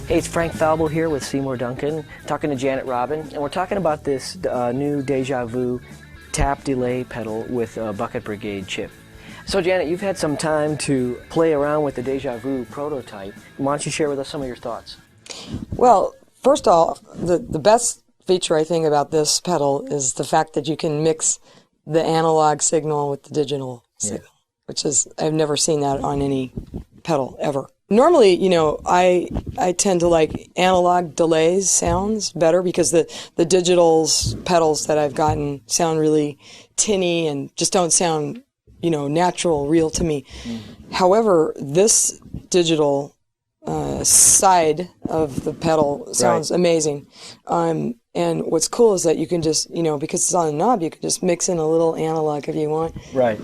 Hey, it's Frank Falbo here with Seymour Duncan, talking to Janet Robin, and we're talking about this new Deja Vu tap delay pedal with a Bucket Brigade chip. So Janet, you've had some time to play around with the Deja Vu prototype. Why don't you share with us some of your thoughts? Well, first off, the best feature I think about this pedal is the fact that you can mix the analog signal with the digital signal, which is, I've never seen that on any pedal ever. Normally, you know, I tend to like analog delays sounds better because the digital's pedals that I've gotten sound really tinny and just don't sound, you know, natural, real to me. However, this digital side of the pedal sounds amazing. And what's cool is that you can just, you know, because it's on a knob, you can just mix in a little analog if you want. Right.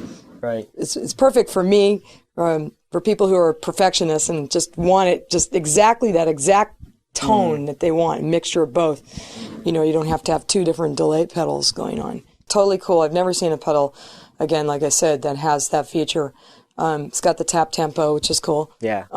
It's perfect for me, for people who are perfectionists and just want it just exactly that exact tone that they want, a mixture of both. You know, you don't have to have two different delay pedals going on. Totally cool. I've never seen a pedal, again, like I said, that has that feature. It's got the tap tempo, which is cool. Yeah.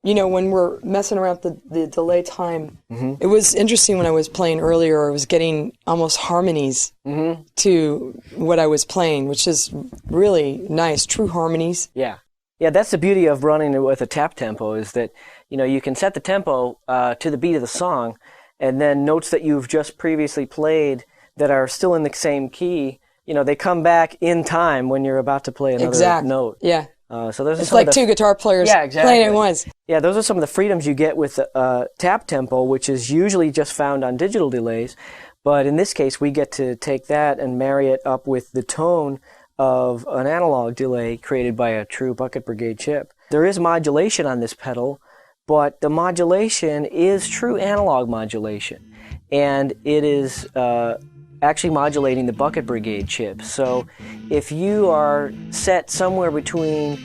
You know, when we're messing around the delay time, it was interesting when I was playing earlier, I was getting almost harmonies to what I was playing, which is really nice, true harmonies. Yeah, that's the beauty of running it with a tap tempo is that, you know, you can set the tempo to the beat of the song, and then notes that you've just previously played that are still in the same key, you know, they come back in time when you're about to play another note. Yeah. So those are it's like two guitar players playing at once. Yeah, those are some of the freedoms you get with tap tempo, which is usually just found on digital delays. But in this case, we get to take that and marry it up with the tone of an analog delay created by a true Bucket Brigade chip. There is modulation on this pedal, but the modulation is true analog modulation. And it is actually modulating the Bucket Brigade chip. So if you are set somewhere between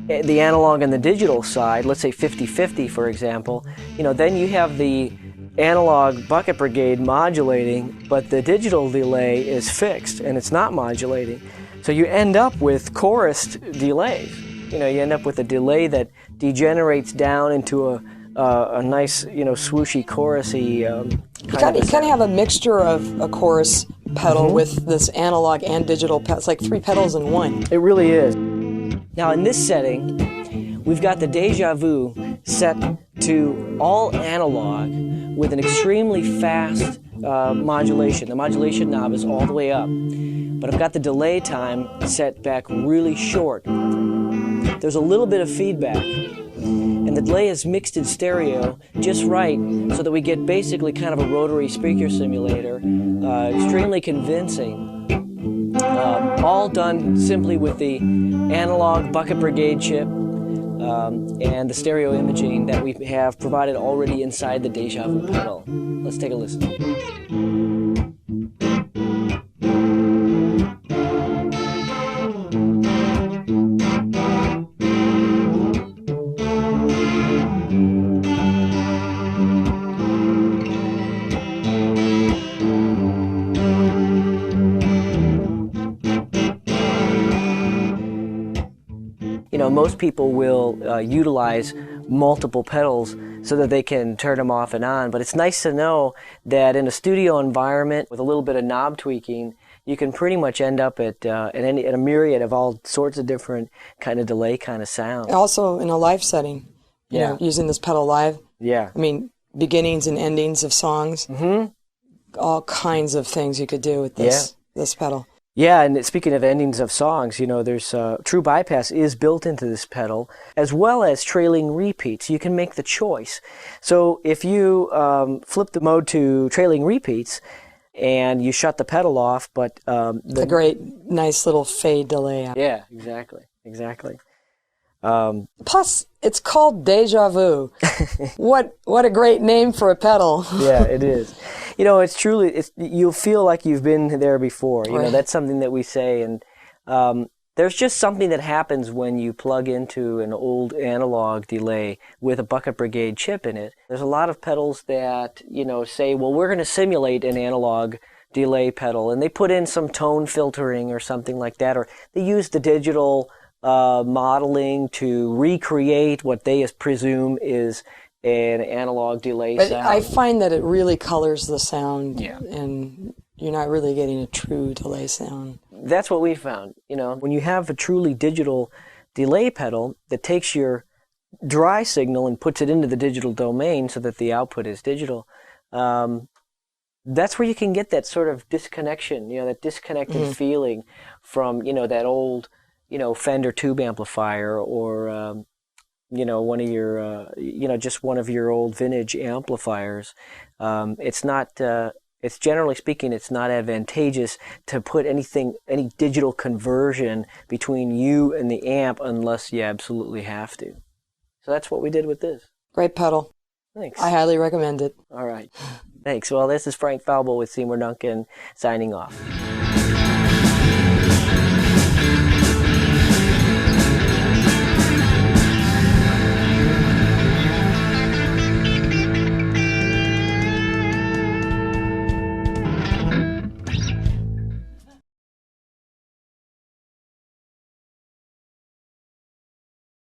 the analog and the digital side, let's say 50-50 for example, you know, then you have the analog Bucket Brigade modulating, but the digital delay is fixed and it's not modulating. So you end up with chorused delays. You know, you end up with a delay that degenerates down into a nice, you know, swooshy, chorusy You kind of have a mixture of a chorus pedal with this analog and digital pedal. It's like three pedals in one. It really is. Now in this setting, we've got the Deja Vu set to all analog with an extremely fast modulation. The modulation knob is all the way up. But I've got the delay time set back really short. There's a little bit of feedback. And the delay is mixed in stereo just right so that we get basically kind of a rotary speaker simulator, extremely convincing. All done simply with the analog Bucket Brigade chip and the stereo imaging that we have provided already inside the Deja Vu pedal. Let's take a listen. You know, most people will utilize multiple pedals so that they can turn them off and on, but it's nice to know that in a studio environment with a little bit of knob tweaking, you can pretty much end up at a myriad of all sorts of different kind of delay kind of sounds. Also in a live setting, you know, using this pedal live. Yeah. I mean, beginnings and endings of songs. All kinds of things you could do with this pedal. Yeah, and speaking of endings of songs, you know, there's true bypass is built into this pedal, as well as trailing repeats. You can make the choice. So if you flip the mode to trailing repeats and you shut the pedal off, but a great, nice little fade delay. Yeah, exactly. Plus, it's called Deja Vu. What a great name for a pedal. Yeah, it is. You know, it's truly, you'll feel like you've been there before. You know, that's something that we say. And there's just something that happens when you plug into an old analog delay with a Bucket Brigade chip in it. There's a lot of pedals that, you know, say, well, we're going to simulate an analog delay pedal. And they put in some tone filtering or something like that. Or they use the digital modeling to recreate what they presume is an analog delay But sound. I find that it really colors the sound, Yeah. and you're not really getting a true delay sound. That's what we found. When you have a truly digital delay pedal that takes your dry signal and puts it into the digital domain so that the output is digital, that's where you can get that sort of disconnection, that disconnected feeling from, that old, Fender tube amplifier or, one of your, just one of your old vintage amplifiers. It's generally speaking, it's not advantageous to put any digital conversion between you and the amp unless you absolutely have to. So that's what we did with this. Great pedal. Thanks. I highly recommend it. All right. Thanks. Well, this is Frank Falbo with Seymour Duncan signing off.